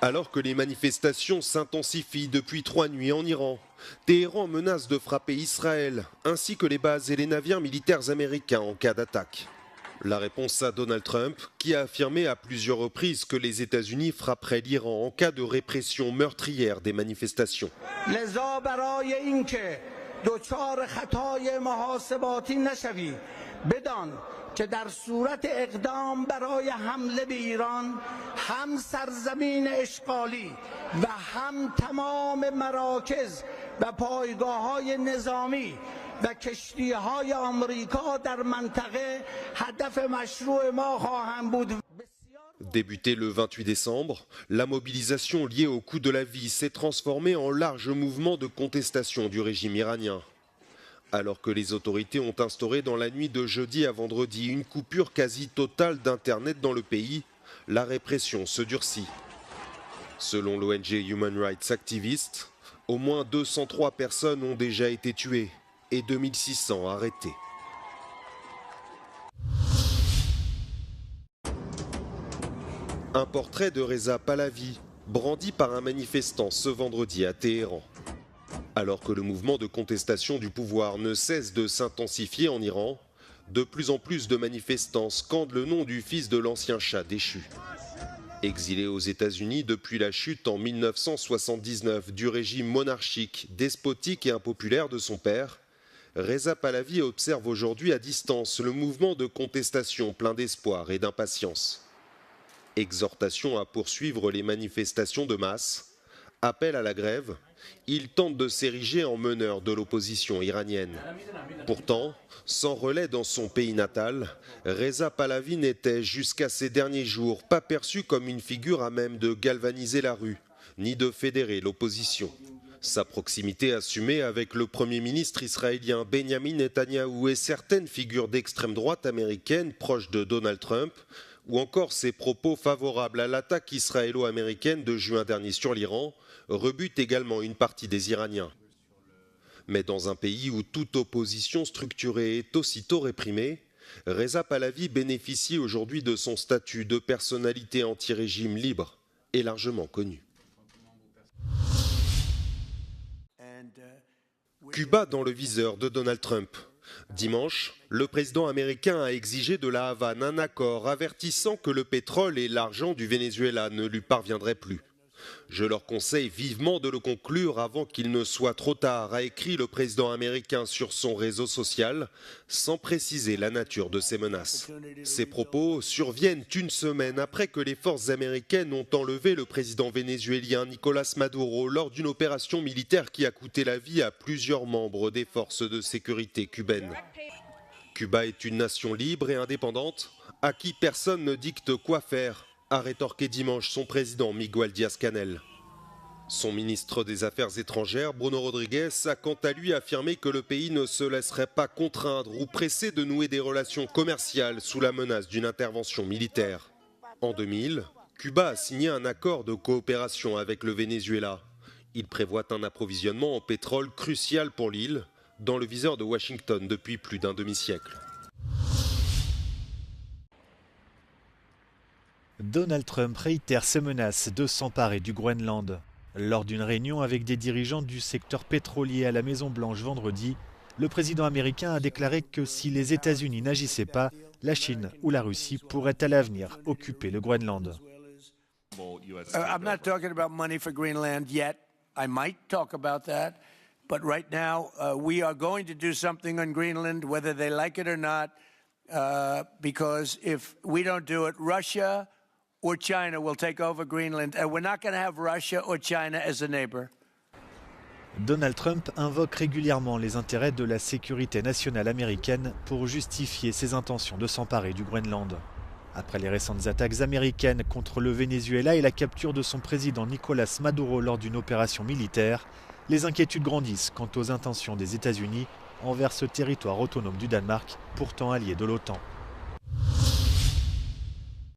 Alors que les manifestations s'intensifient depuis 3 nuits en Iran, Téhéran menace de frapper Israël, ainsi que les bases et les navires militaires américains en cas d'attaque. La réponse à Donald Trump, qui a affirmé à plusieurs reprises que les États-Unis frapperaient l'Iran en cas de répression meurtrière des manifestations. که در صورت اقدام برای حمله به ایران هم سرزمین اشغالی و هم تمام مراکز و پایگاه‌های نظامی و کشتی‌های آمریکا در منطقه هدف مشروع ما خواهند بود. Débutée le 28 décembre, la mobilisation liée au coût de la vie s'est transformée en large mouvement de contestation du régime iranien. Alors que les autorités ont instauré dans la nuit de jeudi à vendredi une coupure quasi totale d'Internet dans le pays, la répression se durcit. Selon l'ONG Human Rights Activists, au moins 203 personnes ont déjà été tuées et 2600 arrêtées. Un portrait de Reza Pahlavi, brandi par un manifestant ce vendredi à Téhéran. Alors que le mouvement de contestation du pouvoir ne cesse de s'intensifier en Iran, de plus en plus de manifestants scandent le nom du fils de l'ancien Shah déchu. Exilé aux États-Unis depuis la chute en 1979 du régime monarchique, despotique et impopulaire de son père, Reza Pahlavi observe aujourd'hui à distance le mouvement de contestation plein d'espoir et d'impatience. Exhortation à poursuivre les manifestations de masse, appel à la grève, il tente de s'ériger en meneur de l'opposition iranienne. Pourtant, sans relais dans son pays natal, Reza Pahlavi n'était jusqu'à ces derniers jours pas perçu comme une figure à même de galvaniser la rue, ni de fédérer l'opposition. Sa proximité assumée avec le Premier ministre israélien Benjamin Netanyahou et certaines figures d'extrême droite américaine proches de Donald Trump, ou encore ses propos favorables à l'attaque israélo-américaine de juin dernier sur l'Iran, rebute également une partie des Iraniens. Mais dans un pays où toute opposition structurée est aussitôt réprimée, Reza Pahlavi bénéficie aujourd'hui de son statut de personnalité anti-régime libre et largement connue. Cuba dans le viseur de Donald Trump. Dimanche, le président américain a exigé de la Havane un accord avertissant que le pétrole et l'argent du Venezuela ne lui parviendraient plus. Je leur conseille vivement de le conclure avant qu'il ne soit trop tard, a écrit le président américain sur son réseau social, sans préciser la nature de ces menaces. Ces propos surviennent une semaine après que les forces américaines ont enlevé le président vénézuélien Nicolás Maduro lors d'une opération militaire qui a coûté la vie à plusieurs membres des forces de sécurité cubaines. Cuba est une nation libre et indépendante, à qui personne ne dicte quoi faire, a rétorqué dimanche son président Miguel Díaz-Canel. Son ministre des Affaires étrangères, Bruno Rodriguez, a quant à lui affirmé que le pays ne se laisserait pas contraindre ou presser de nouer des relations commerciales sous la menace d'une intervention militaire. En 2000, Cuba a signé un accord de coopération avec le Venezuela. Il prévoit un approvisionnement en pétrole crucial pour l'île, dans le viseur de Washington depuis plus d'un demi-siècle. Donald Trump réitère ses menaces de s'emparer du Groenland. Lors d'une réunion avec des dirigeants du secteur pétrolier à la Maison-Blanche vendredi, le président américain a déclaré que si les États-Unis n'agissaient pas, la Chine ou la Russie pourraient à l'avenir occuper le Groenland. I'm not talking about money for Greenland yet. I might talk about that. But right now, we are going to do something on Greenland, whether they like it or not, because if we don't do it, Russia or China will take over Greenland, and we're not going to have Russia or China as a neighbor. Donald Trump invoque régulièrement les intérêts de la sécurité nationale américaine pour justifier ses intentions de s'emparer du Groenland. Après les récentes attaques américaines contre le Venezuela et la capture de son président Nicolás Maduro lors d'une opération militaire, les inquiétudes grandissent quant aux intentions des États-Unis envers ce territoire autonome du Danemark, pourtant allié de l'OTAN.